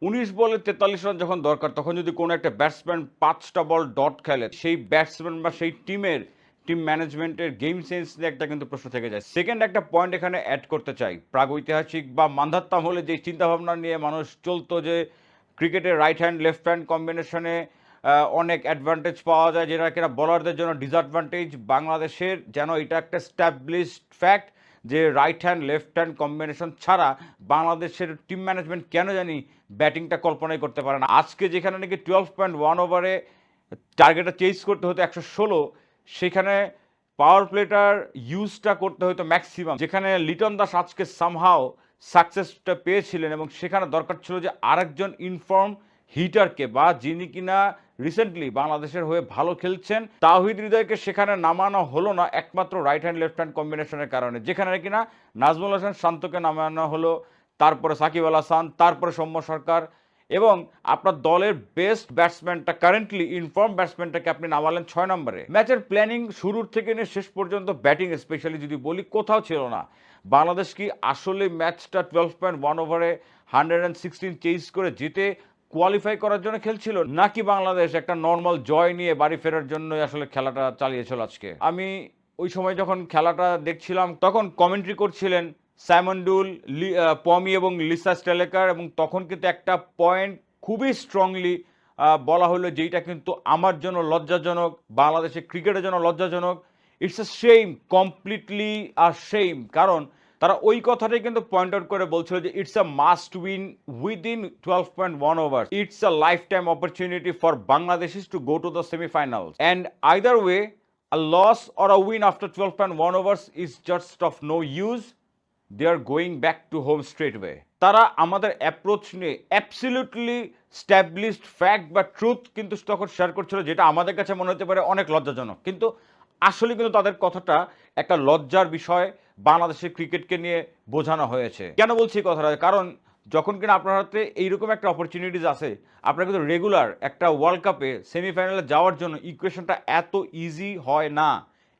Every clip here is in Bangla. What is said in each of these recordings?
১৯ বলে ৪৩ রান যখন দরকার, তখন যদি কোনো একটা ব্যাটসম্যান ৫টা বল ডট খেলে, সেই ব্যাটসম্যান বা সেই টিম ম্যানেজমেন্টের গেম সেন্স নিয়ে একটা কিন্তু প্রশ্ন থেকে যায়। সেকেন্ড একটা পয়েন্ট এখানে এড করতে চাই। প্রাগৈতিহাসিক বা মান্ধাত্তা আমলে যে চিন্তাভাবনা নিয়ে মানুষ চলতো যে ক্রিকেটের রাইট হ্যান্ড, লেফট হ্যান্ড কম্বিনেশনে অনেক অ্যাডভান্টেজ পাওয়া যায়, যেটা কিনা বোলারদের জন্য ডিসঅ্যাডভান্টেজ। বাংলাদেশের যেন এটা একটা এস্টাবলিশড ফ্যাক্ট যে right hand, left hand combination ছাড়া বাংলাদেশের টিম ম্যানেজমেন্ট কেন জানি ব্যাটিংটা কল্পনাই করতে পারে না। আজকে যেখানে নাকি 12.1 ওভারে টার্গেটটা চেজ করতে হতো 116, সেখানে পাওয়ার প্লেটার ইউজটা করতে হতো ম্যাক্সিমাম, যেখানে লিটন দাস আজকে সামহাও সাকসেসটা পেয়েছিলেন, এবং সেখানে দরকার ছিল যে আরেকজন ইনফর্ম হিটারকে, বা যিনি কিনা রিসেন্টলি বাংলাদেশের হয়ে ভালো খেলছেন, তাওহিদ হৃদয়কে সেখানে নামানো হলো না একমাত্র রাইট হ্যান্ড লেফট হ্যান্ড কম্বিনেশনের কারণে, যেখানে কিনা নাজমুল হাসান শান্তকে নামানো হলো, তারপরে সাকিব আল হাসান, তারপরে সৌম্য সরকার, এবং আপনার দলের বেস্ট ব্যাটসম্যানটা, কারেন্টলি ইনফর্ম ব্যাটসম্যানটাকে আপনি নামালেন 6 নম্বরে। ম্যাচের প্ল্যানিং শুরুর থেকে নিয়ে শেষ পর্যন্ত ব্যাটিং স্পেশালি যদি বলি, কোথাও ছিল না। বাংলাদেশ কি আসলে ম্যাচটা 12.1 ওভারে 116 চেজ করে জিতে কোয়ালিফাই করার জন্য খেলছিল, নাকি বাংলাদেশ একটা নর্মাল জয় নিয়ে বাড়ি ফেরার জন্যই আসলে খেলাটা চালিয়েছিল আজকে? আমি ওই সময় যখন খেলাটা দেখছিলাম, তখন কমেন্ট্রি করছিলেন সাইমন ডুল, পমি এবং লিসা স্টেলেকার, এবং তখন কিন্তু একটা পয়েন্ট খুবই স্ট্রংলি বলা হলো, যেইটা কিন্তু আমার জন্য লজ্জাজনক, বাংলাদেশের ক্রিকেটের জন্য লজ্জাজনক। It's a shame, completely a shame. কারণ তারা ওই কথাটাই কিন্তু পয়েন্ট আউট করে বলছিল যে it's a must win within 12.1 over, it's a life time opportunity for বাংলাদেশিস to go to the semifinals, and either way a loss or a win after 12.1 overs is just of no use. They are going back to home straight away. তারা আমাদের অ্যাপ্রোচ নিয়ে অ্যাবসলিউটলি স্ট্যাবলিশড ফ্যাক্ট বা ট্রুথ কিন্তু তখন শেয়ার করছিল, যেটা আমাদের কাছে মনে হতে পারে অনেক লজ্জাজনক, কিন্তু আসলে কিন্তু তাদের কথাটা একটা লজ্জার বিষয় বাংলাদেশের ক্রিকেটকে নিয়ে বোঝানো হয়েছে। কেন বলছি এই কথাটা? কারণ যখন কিনা আপনার হাতে এইরকম একটা অপরচুনিটিস আছে, আপনার কিন্তু রেগুলার একটা ওয়ার্ল্ড কাপে সেমিফাইনালে যাওয়ার জন্য ইকুয়েশনটা এত ইজি হয় না।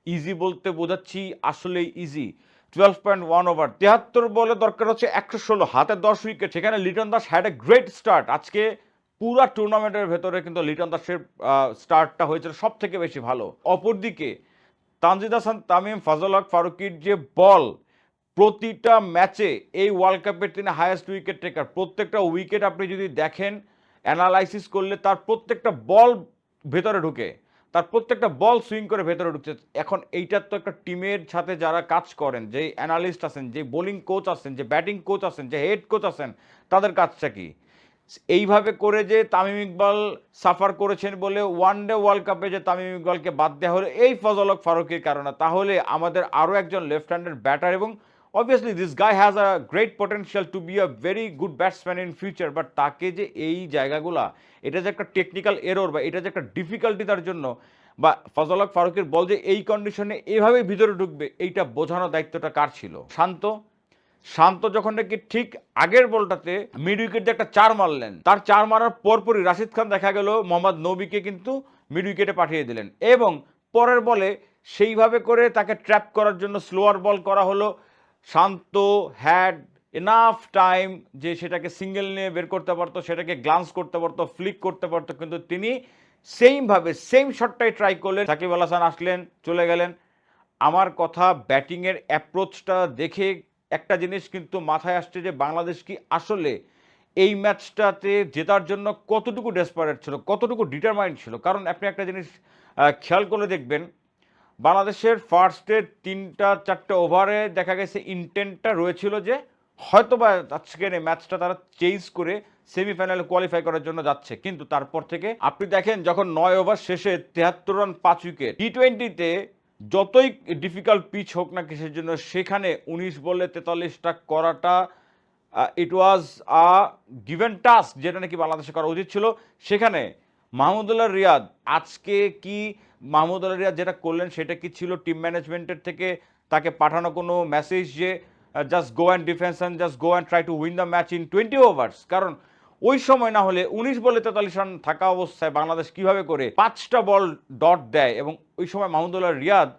ইজি বলতে বোঝাচ্ছি আসলেই ইজি। 12.1 ওভার, 73 বলে দরকার হচ্ছে 116, হাতে 10 উইকেট, সেখানে Liton Das had a great start. আজকে পুরা টুর্নামেন্টের ভেতরে কিন্তু লিটন দাসের স্টার্টটা হয়েছিল সব থেকে বেশি ভালো। অপরদিকে তানজিদ হাসান তামিম, ফাজল হক ফারুকির যে বল, প্রতিটা ম্যাচে এই ওয়ার্ল্ড কাপের তিনি হায়েস্ট উইকেট টেকার। প্রত্যেকটা উইকেট আপনি যদি দেখেন, অ্যানালাইসিস করলে তার প্রত্যেকটা বল ভেতরে ঢুকে, তার প্রত্যেকটা বল সুইং করে ভেতরে ঢুকছে। এখন এইটার তো একটা টিমের সাথে যারা কাজ করেন, যে অ্যানালিস্ট আছেন, যে বোলিং কোচ আছেন, যে ব্যাটিং কোচ আছেন, যে হেড কোচ আছেন, তাদের কাজটা কি? এইভাবে করে যে তামিম ইকবাল সাফার করেছেন বলে ওয়ান ডে ওয়ার্ল্ড কাপে যে তামিম ইকবালকে বাদ দেওয়া হলো এই ফজল হক ফারুকের কারণে, তাহলে আমাদের আরও একজন লেফট হ্যান্ডেড ব্যাটার, এবং obviously this guy has a great potential to be a very good batsman in future, but তাকে যে এই জায়গাগুলা, এটা যে একটা টেকনিক্যাল এরর বা এটা যে একটা ডিফিকাল্টি তার জন্য, বা ফজল হক ফারুকের বল যে এই কন্ডিশনে এভাবে ভিতরে ঢুকবে, এইটা বোঝানোর দায়িত্বটা কার ছিল? শান্ত। শান্ত যখন নাকি ঠিক আগের বলটাতে মিড উইকেট দিয়ে একটা 4 মারলেন, তার 4 মারার পরপরই রাশিদ খান দেখা গেল মোহাম্মদ নবীকে কিন্তু মিড উইকেটে পাঠিয়ে দিলেন, এবং পরের বলে সেইভাবে করে তাকে ট্র্যাপ করার জন্য স্লোয়ার বল করা হলো। শান্ত হ্যাড এনাফ টাইম যে সেটাকে সিঙ্গেল নিয়ে বের করতে পারতো, সেটাকে গ্লান্স করতে পারতো, ফ্লিক করতে পারতো, কিন্তু তিনি সেইমভাবে সেম শটটাই ট্রাই করলেন। সাকিব আল হাসান আসলেন, চলে গেলেন। আমার কথা, ব্যাটিংয়ের অ্যাপ্রোচটা দেখে একটা জিনিস কিন্তু মাথায় আসছে যে বাংলাদেশ কি আসলে এই ম্যাচটাতে জেতার জন্য কতটুকু ডেসপারেট ছিল, কতটুকু ডিটারমাইন্ড ছিল। কারণ আপনি একটা জিনিস খেয়াল করে দেখবেন, বাংলাদেশের ফার্স্টের 3-4টে ওভারে দেখা গেছে ইন্টেন্টটা রয়েছিল যে হয়তোবা আজকের এই ম্যাচটা তারা চেঞ্জ করে সেমিফাইনালে কোয়ালিফাই করার জন্য যাচ্ছে, কিন্তু তারপর থেকে আপনি দেখেন যখন 9 ওভার শেষে 73 রান 5 উইকেট, টি-20তে যতই ডিফিকাল্ট পিচ হোক না কিসের জন্য, সেখানে 19 বলে 43টা করাটা ইট ওয়াজ আ গিভেন টাস্ক, যেটা নাকি বাংলাদেশে করা উচিত ছিল। সেখানে মাহমুদুল্লাহ রিয়াদ আজকে কি, মাহমুদুল্লাহ রিয়াদ যেটা করলেন সেটা কি ছিল টিম ম্যানেজমেন্টের থেকে তাকে পাঠানো কোনো মেসেজ যে just go and defence and just go and try to win the match in 20 ওভার্স? কারণ ওই সময় না হলে 19 বলে 43 রান থাকা অবস্থায় বাংলাদেশ কিভাবে করে 5টা বল ডট দেয়, এবং ওই সময় মাহমুদুল্লাহ রিয়াদ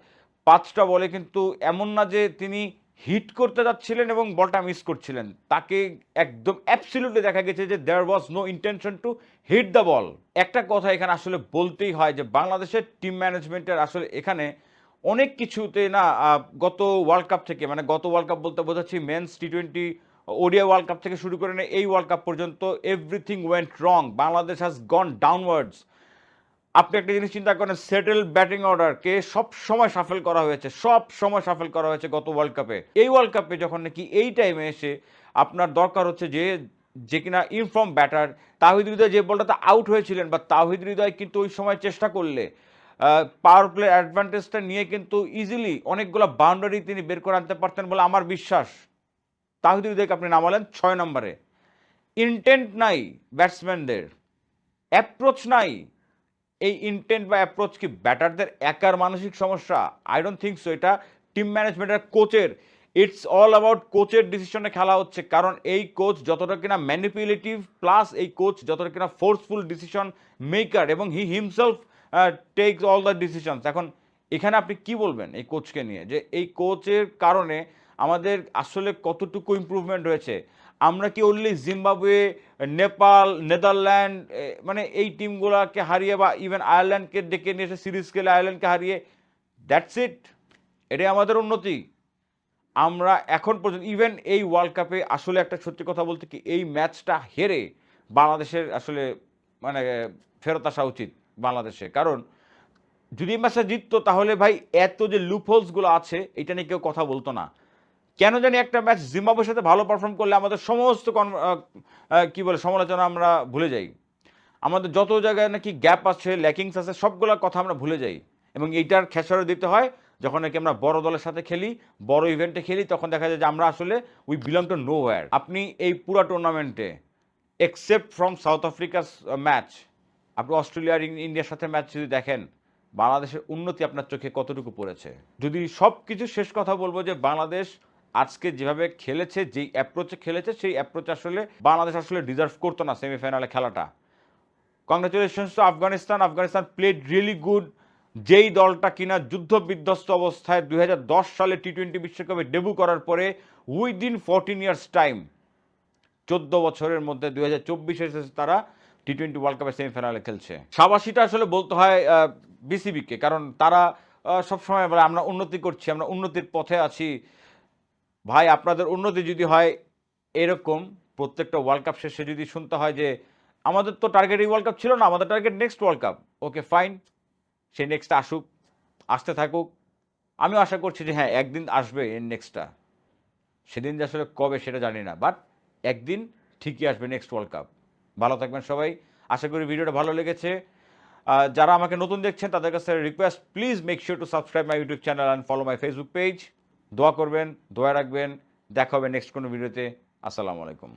5টা বলে কিন্তু এমন না যে তিনি হিট করতে যাচ্ছিলেন এবং বলটা মিস করছিলেন, তাকে একদম অ্যাবসলিউটলি দেখা গেছে যে there was no intention to hit the ball. একটা কথা এখানে আসলে বলতেই হয় যে বাংলাদেশের টিম ম্যানেজমেন্টের আসলে এখানে অনেক কিছুতে না গত ওয়ার্ল্ড কাপ থেকে, মানে গত ওয়ার্ল্ড কাপ বলতে বোঝাচ্ছি মেন্স টি-20 ওডিআই ওয়ার্ল্ড কাপ থেকে শুরু করে এই ওয়ার্ল্ড কাপ পর্যন্ত everything went wrong. Bangladesh has gone downwards. আপনি একটা জিনিস চিন্তা করেন, সেটেল ব্যাটিং অর্ডারকে সব সময় সাফেল করা হয়েছে, সব সময় সাফেল করা হয়েছে গত ওয়ার্ল্ড কাপে। এই ওয়ার্ল্ড কাপে যখন নাকি এই টাইমে এসে আপনার দরকার হচ্ছে যে যে কিনা ইনফর্ম ব্যাটার, তাওহিদ হৃদয় যে বলটাতে আউট হয়েছিলেন, বা তাওহিদ হৃদয় কিন্তু ওই সময় চেষ্টা করলে পাওয়ার প্লে অ্যাডভান্টেজটা নিয়ে কিন্তু ইজিলি অনেকগুলো বাউন্ডারি তিনি বের করে আনতে পারতেন বলে আমার বিশ্বাস। তাওহিদ হৃদয়কে আপনি নামালেন 6 নম্বরে। ইন্টেন্ট নাই ব্যাটসম্যানদের, অ্যাপ্রোচ নাই। এই ইন্টেন্ট বা অ্যাপ্রোচ কি ব্যাটারদের একার মানসিক সমস্যা? I don't think so. এটা টিম ম্যানেজমেন্টের কোচের, ইটস অল অ্যাবাউট কোচের ডিসিশনে খেলা হচ্ছে। কারণ এই কোচ যতটা কিনা ম্যানিপুলেটিভ, প্লাস এই কোচ যতটা কিনা ফোর্সফুল ডিসিশন মেকার, এবং he himself tax all the decisions. এখন এখানে আপনি কি বলবেন এই কোচকে নিয়ে, যে এই কোচের কারণে আমাদের আসলে কতটুকু ইমপ্রুভমেন্ট হয়েছে? আমরা কি অনলি জিম্বাবুয়ে, নেপাল, নেদারল্যান্ড, মানে এই টিমগুলোকে হারিয়ে, বা ইভেন আয়ারল্যান্ডকে ডেকে নিয়ে এসে সিরিজ খেলে আয়ারল্যান্ডকে হারিয়ে, দ্যাটস ইট? এটাই আমাদের উন্নতি? আমরা এখন পর্যন্ত ইভেন এই ওয়ার্ল্ড কাপে আসলে একটা সত্যি কথা বলতে কি, এই ম্যাচটা হেরে বাংলাদেশের আসলে মানে ফেরত আসা উচিত বাংলাদেশে। কারণ যদি এই ম্যাচটা জিততো তাহলে ভাই এত যে লুপহোলসগুলো আছে এটা নিয়ে কেউ কথা বলতো না। কেন জানি একটা ম্যাচ জিম্বাবুয়ের সাথে ভালো পারফর্ম করলে আমাদের সমস্ত কি বলে সমালোচনা আমরা ভুলে যাই। আমাদের যত জায়গায় নাকি গ্যাপ আছে, ল্যাকিংস আছে, সবগুলোর কথা আমরা ভুলে যাই। এবং এইটার খেসারত দিতে হয় যখন নাকি আমরা বড় দলের সাথে খেলি, বড় ইভেন্টে খেলি, তখন দেখা যায় যে আমরা আসলে we belong to know wire. আপনি এই পুরা টুর্নামেন্টে এক্সেপ্ট ফ্রম সাউথ আফ্রিকার ম্যাচ, আপনি অস্ট্রেলিয়া আর ইন্ডিয়ার সাথে ম্যাচ যদি দেখেন, বাংলাদেশের উন্নতি আপনার চোখে কতটুকু পড়েছে? যদি সব কিছু শেষ কথা বলবো যে বাংলাদেশ আজকে যেভাবে খেলেছে, যেই অ্যাপ্রোচে খেলেছে, সেই অ্যাপ্রোচ আসলে বাংলাদেশ আসলে ডিজার্ভ করতো না সেমিফাইনালে খেলাটা। Congratulations two Afghanistan. Afghanistan played really good. যেই দলটা কিনা যুদ্ধ বিধ্বস্ত অবস্থায় 2010 সালে টি-20 বিশ্বকাপে ডেবু করার পরে উইদিন 14 ইয়ার্স টাইম, 14 বছরের মধ্যে 2024 এসেছে তারা টি-20 ওয়ার্ল্ড কাপের সেমিফাইনালে খেলছে। সাবাসিটা আসলে বলতে হয় বিসিবিকে, কারণ তারা সবসময় বলে আমরা উন্নতি করছি, আমরা উন্নতির পথে আছি। ভাই আপনাদের উন্নতি যদি হয় এরকম প্রত্যেকটা ওয়ার্ল্ড কাপ শেষে যদি শুনতে হয় যে আমাদের তো টার্গেট এই ওয়ার্ল্ড কাপ ছিল না, আমাদের target next world cup, okay fine, সেই নেক্সটটা আসুক, আসতে থাকুক। আমিও আশা করছি যে হ্যাঁ একদিন আসবে এর নেক্সটটা। সেদিন যে আসলে কবে সেটা জানি না, বাট একদিন ঠিকই আসবে নেক্সট ওয়ার্ল্ড কাপ। ভালো থাকবেন সবাই। আশা করি ভিডিওটা ভালো লেগেছে। যারা আমাকে নতুন দেখছেন তাদের কাছে request, please make sure to subscribe my YouTube channel and follow my Facebook page. দোয়া করবেন, দোয়া রাখবেন। দেখা হবে নেক্সট কোনো ভিডিওতে। আসসালামু আলাইকুম।